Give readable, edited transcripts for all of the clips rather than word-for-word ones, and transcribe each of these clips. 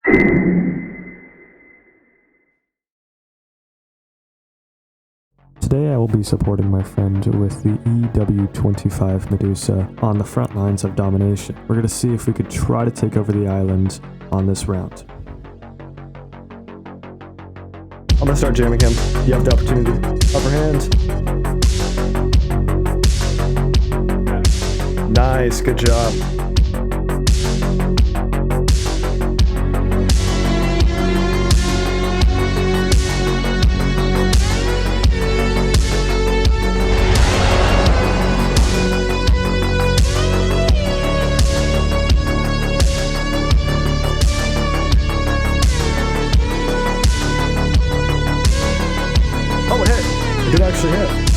Today I will be supporting my friend with the EW-25 Medusa on the front lines of domination. We're going to see if we could try to take over the island on this round. I'm going to start jamming him. You have the opportunity. Upper hand. Nice, good job. Oh, it hit. It did actually hit.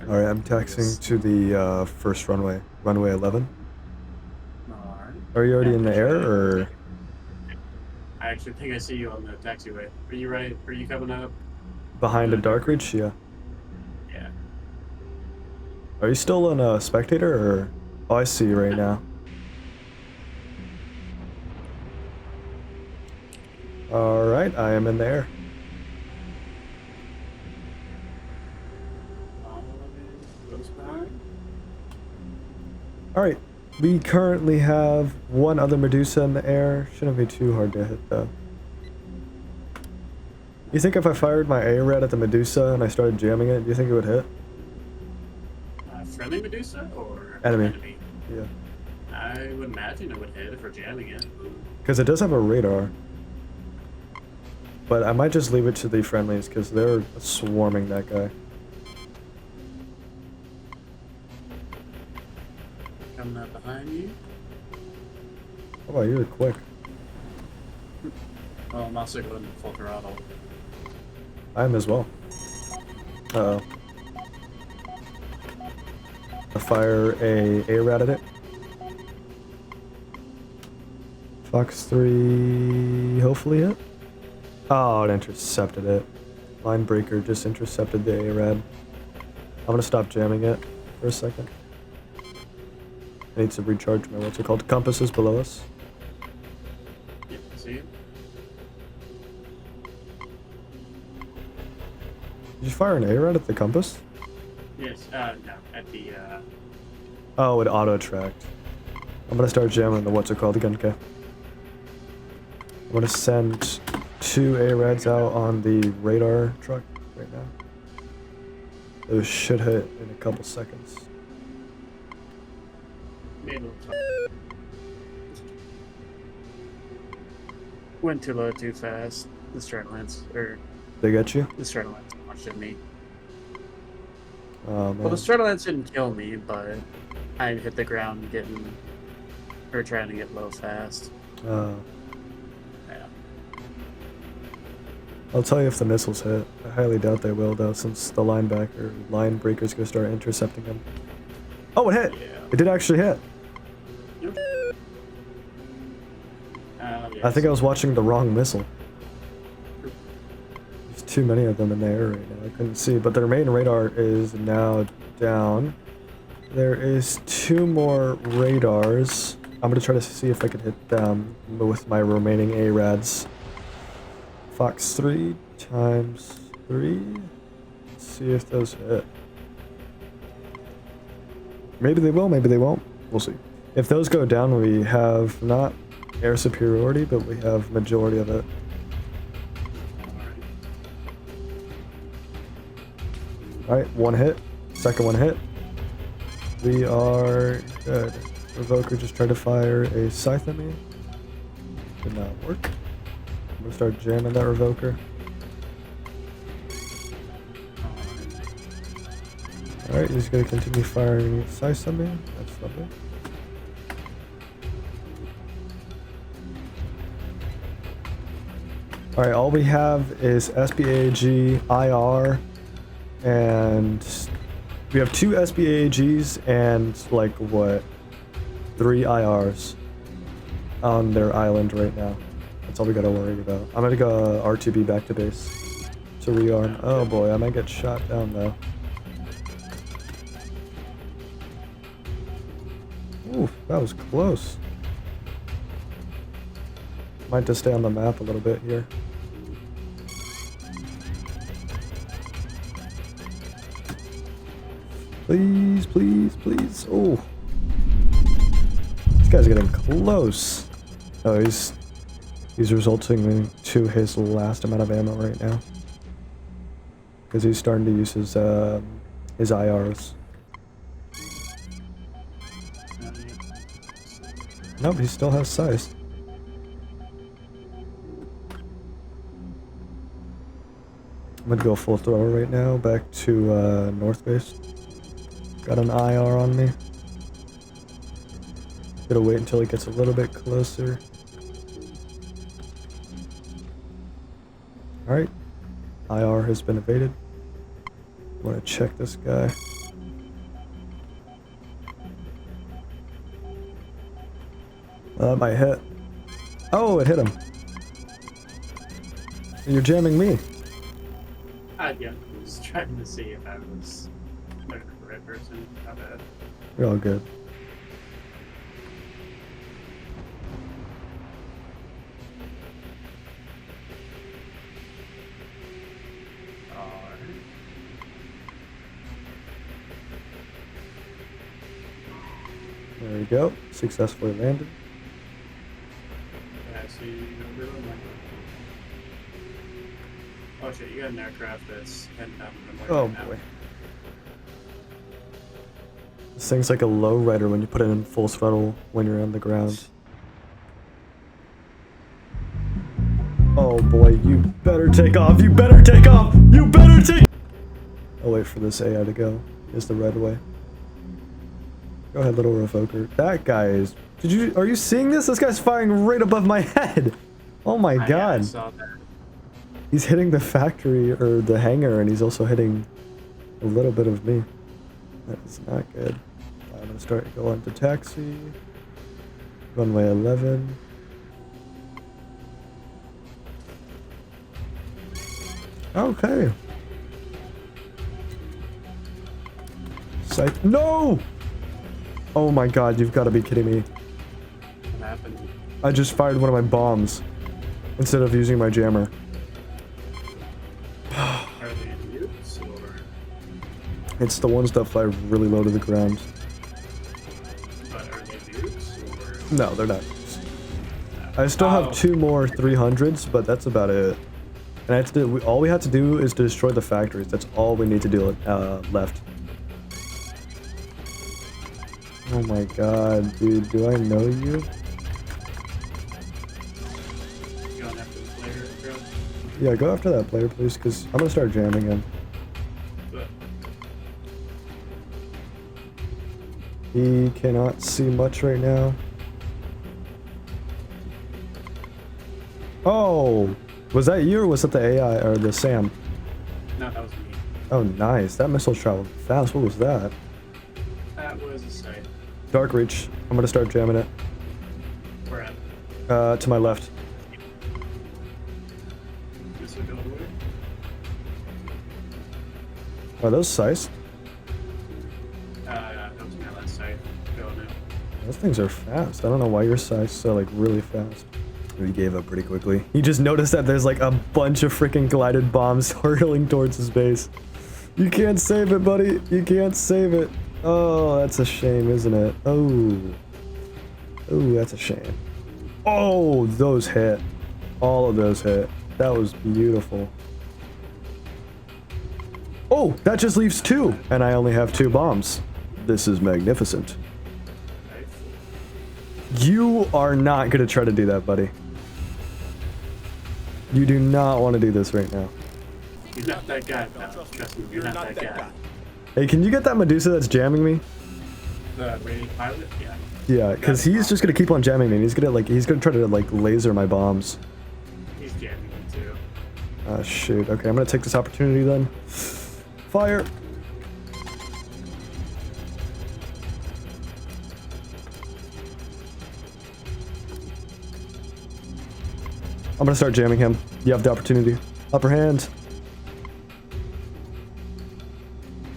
Alright, I'm taxiing to the first runway, runway 11. Alright. Are you already in the air, or? I actually think I see you on the taxiway. Are you right? Are you coming up? Behind a dark reach? Yeah. Yeah. Are you still in a spectator, or? Oh, I see you right now. Alright, I am in the air. Alright, we currently have one other Medusa in the air. Shouldn't be too hard to hit, though. You think if I fired my A-Red at the Medusa and I started jamming it, do you think it would hit? Friendly Medusa or enemy? Yeah. I would imagine it would hit if we're jamming it. Because it does have a radar. But I might just leave it to the friendlies because they're swarming that guy. Coming up behind you. Oh, wow, you're quick. Oh, I'm also going full throttle. I am as well. Uh-oh. I fire a A-Rat at it. Fox 3 hopefully hit. Oh, it intercepted it. Line breaker just intercepted the A-Rad. I'm gonna stop jamming it for a second. I need to recharge my, what's it called? Compass is below us. Yeah, see it? Did you fire an A-Rad at the compass? Yes, no, at the, Oh, it auto-tracked. I'm gonna start jamming the what's it called again, okay? I'm gonna send 2 A-Rads out on the radar truck right now. Those should hit in a couple seconds. Went too low too fast. The Stradlance, or They get you? the Stradlance punched me. Oh, man. Well, the Stradlance didn't kill me, but I hit the ground getting, or trying to get low fast. Uh, Yeah. I'll tell you if the missiles hit. I highly doubt they will, though, since the line breaker's gonna start intercepting them. Oh, it hit! Yeah. It did actually hit. Yes. I think I was watching the wrong missile. There's too many of them in the air right now. I couldn't see, but their main radar is now down. There is 2 more radars. I'm gonna try to see if I can hit them with my remaining A-Rads. Fox 3 times 3. Let's see if those hit. Maybe they will, maybe they won't. We'll see. If those go down, we have not air superiority, but we have majority of it. Alright, 1 hit. Second one hit. We are good. Revoker just tried to fire a scythe at me. Did not work. I'm gonna start jamming that Revoker. Alright, he's gonna continue firing scythes at me. That's lovely. Alright, all we have is SBAG, IR, and we have 2 SBAGs and like what? 3 IRs on their island right now. That's all we gotta worry about. I'm gonna go RTB back to base to rearm. Oh boy, I might get shot down though. Ooh, that was close. Might just stay on the map a little bit here. Please, please, please. Oh. This guy's getting close. Oh, he's resulting to his last amount of ammo right now. Because he's starting to use his IRs. Nope, he still has size. I'm gonna go full throttle right now, back to north base. Got an IR on me. Gotta wait until it gets a little bit closer. Alright. IR has been evaded. I wanna check this guy. That might hit. Oh, it hit him. You're jamming me. Yeah, I was trying to see if I was looking for the right person. How bad? You're all good. There we go. Successfully landed. Yeah, I see you over there. Oh shit, you got an aircraft that's heading down the Oh right now. boy. This thing's like a low rider when you put it in full throttle when you're on the ground. Oh boy, you better take off! You better take off! You better take— I'll wait for this AI to go. Is the right way. Go ahead, little revoker. That guy is— are you seeing this? This guy's firing right above my head! Oh my god. I saw that. He's hitting the factory, or the hangar, and he's also hitting a little bit of me. That is not good. I'm gonna start going to taxi. Runway 11. Okay. Psych— No! Oh my god, you've got to be kidding me. What happened? I just fired one of my bombs instead of using my jammer. Are they nukes or? It's the ones that fly really low to the ground. But are they nukes or? No, they're not. I still have 2 more 300s, but that's about it. And I have to do— all we have to do is to destroy the factories. That's all we need to do left. Oh my god, dude, do I know you? You don't have to play her, bro. Yeah, go after that player, please, because I'm gonna start jamming him. But He cannot see much right now. Oh! Was that you or was that the AI or the SAM? no, that was me. Oh, nice. That missile traveled fast. What was that? That was a sight. Dark Reach. I'm gonna start jamming it. Where at? To my left. This would go all the way. Are those size? That was my last sight. Go now. Those things are fast. I don't know why your size so like really fast. He gave up pretty quickly. He just noticed that there's like a bunch of freaking glided bombs hurtling towards his base. You can't save it, buddy. You can't save it. Oh, that's a shame, isn't it? Oh. Oh, that's a shame. Oh, those hit. All of those hit. That was beautiful. Oh, that just leaves 2. And I only have 2 bombs. This is magnificent. You are not going to try to do that, buddy. You do not want to do this right now. You're not that guy, pal. Trust me, you're not that guy. Hey, can you get that Medusa that's jamming me? The rating pilot? Yeah. Yeah, because he's just going to keep on jamming me. And he's going to try to like laser my bombs. He's jamming me too. Shoot. Okay, I'm gonna take this opportunity then. Fire! I'm gonna start jamming him. You have the opportunity. Upper hand.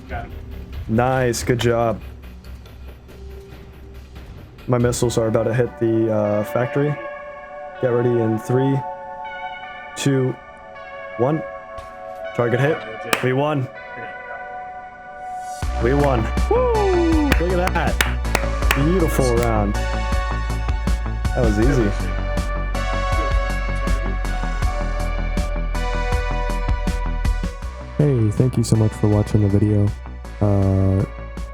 Got him. Nice, good job. My missiles are about to hit the factory. Get ready in 3, 2, 1. Target hit. We won. We won. Woo! Look at that. Beautiful round. That was easy. Hey, thank you so much for watching the video.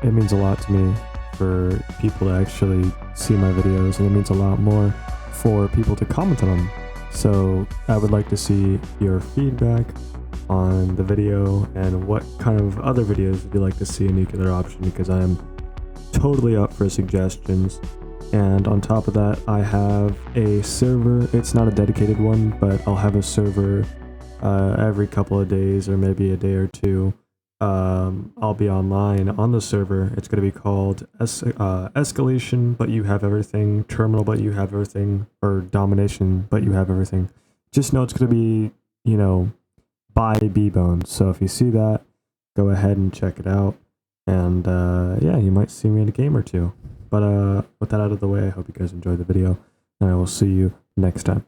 It means a lot to me for people to actually see my videos, and it means a lot more for people to comment on them. So I would like to see your feedback on the video and what kind of other videos would you like to see in Nuclear Option, because I am totally up for suggestions. And on top of that, I have a server. It's not a dedicated one, but I'll have a server every couple of days or maybe a day or two. I'll be online on the server. It's going to be called Escalation, but you have everything, Terminal, but you have everything, or Domination, but you have everything. Just know it's going to be, you know, by B-Bones. So if you see that, go ahead and check it out. And yeah, you might see me in a game or two. But with that out of the way, I hope you guys enjoyed the video, and I will see you next time.